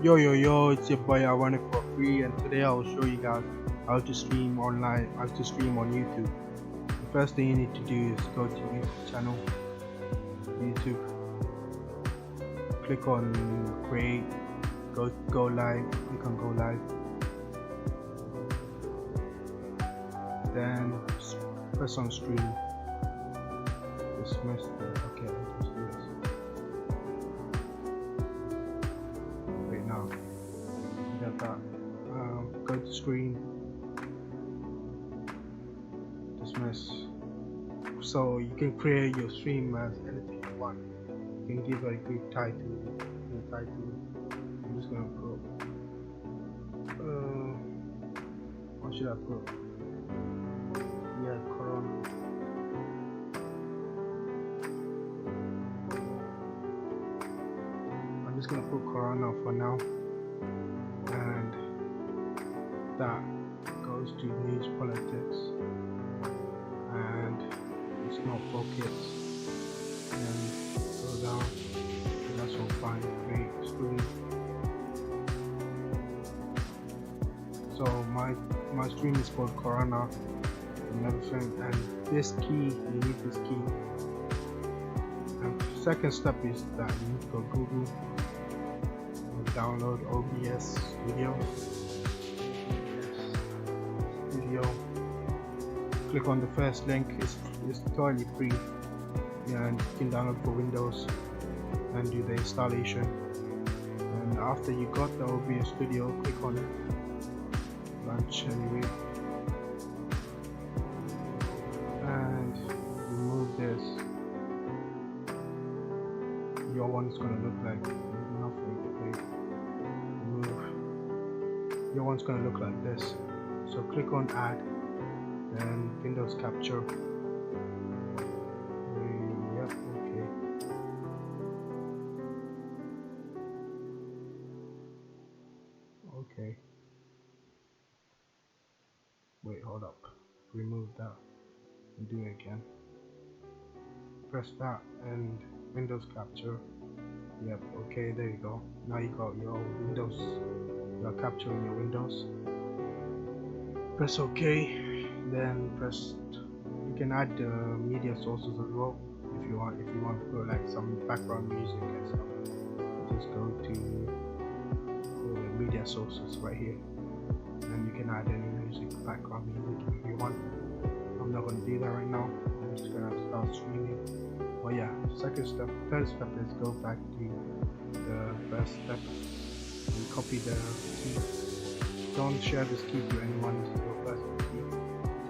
Yo, it's your boy I want it for free, and today I will show you guys how to stream online, how to stream on YouTube. The first thing you need to do is go to YouTube channel, YouTube, click on create, go live, click on go live, then press on stream, dismiss the, okay, I'll just do this. Wait now, get that, go to stream, dismiss. So you can create your stream as anything you want. You can give a good title. I'm just gonna put what should I put? Yeah, Corona. I'm just gonna put Corona for now, and that goes to news, politics, and it's not for kids. And go down. That's all fine. Great stream. So my stream is called Corona and everything, and this key, you need this key. And second step is that you need to go Google and download OBS Studio. Click on the first link. It's totally free, and you can download for Windows and do the installation. And after you got the OBS Studio, click on it, launch anyway, and remove this. Your one is gonna look like nothing. Okay, remove. Your one's gonna look like this. So click on add and Windows capture. Yep, okay. Okay. Wait, hold up. Remove that and do it again. Press that and Windows capture. Yep, okay, there you go. Now you got your Windows. You're capturing your Windows. Press OK, then press. You can add media sources as well if you want. If you want to put like some background music and stuff, just go to media sources right here, and you can add any music, background music if you want. I'm not gonna do that right now. I'm just gonna start streaming. But yeah, third step is go back to the first step and copy the key. Don't share this key to anyone. This is your personal key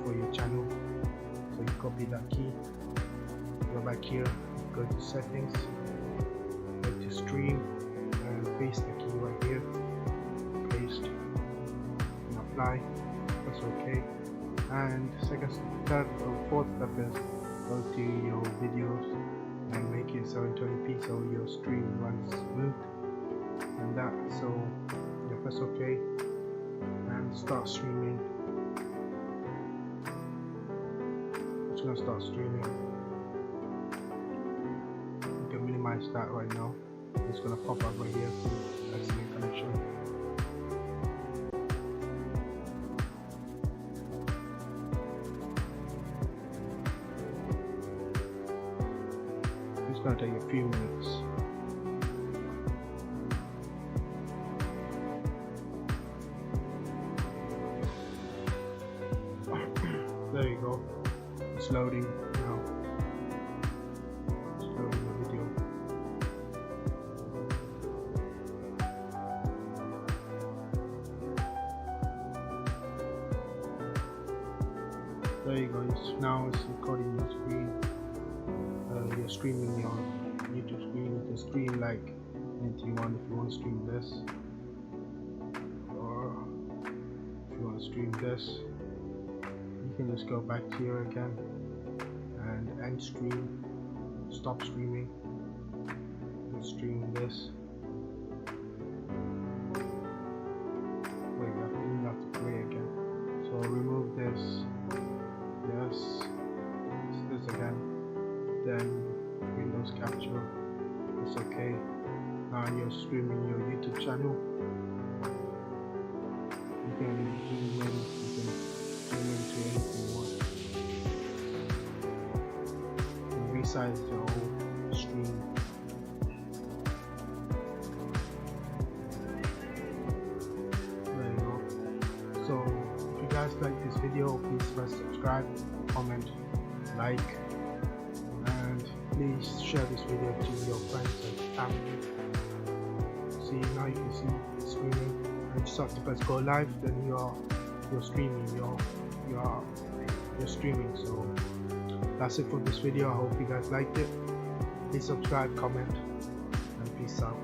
for your channel. So you copy that key, go back here, go to settings, go to stream, and paste the key right here. Paste and apply. Press OK. And fourth step is go to your videos and make it 720p so your stream runs smooth. And that, so you press OK and start streaming. It's gonna start streaming. You can minimize that right now. It's gonna pop up right here. That's the connection. It's gonna take a few minutes. There you go. It's loading now. It's loading the video. There you go. Now it's recording your screen. You're streaming your YouTube screen. You can stream like anything you want. If you want to stream this, or if you want to stream this, you can just go back here again and end stream, stop streaming, and stream this. Wait, you have to play again. So remove this. Yes, this again. Then Windows capture. It's okay. Now while you're streaming your YouTube channel. You can zoom in, you can zoom into anything you want. You can resize your whole stream. There you go. So if you guys like this video, please press subscribe, comment, like, and please share this video to your friends and family. See, now you can see it's streaming. You just have to press go live, then you're streaming, you're streaming. So that's it for this video. I hope you guys liked it. Please subscribe, comment, and peace out.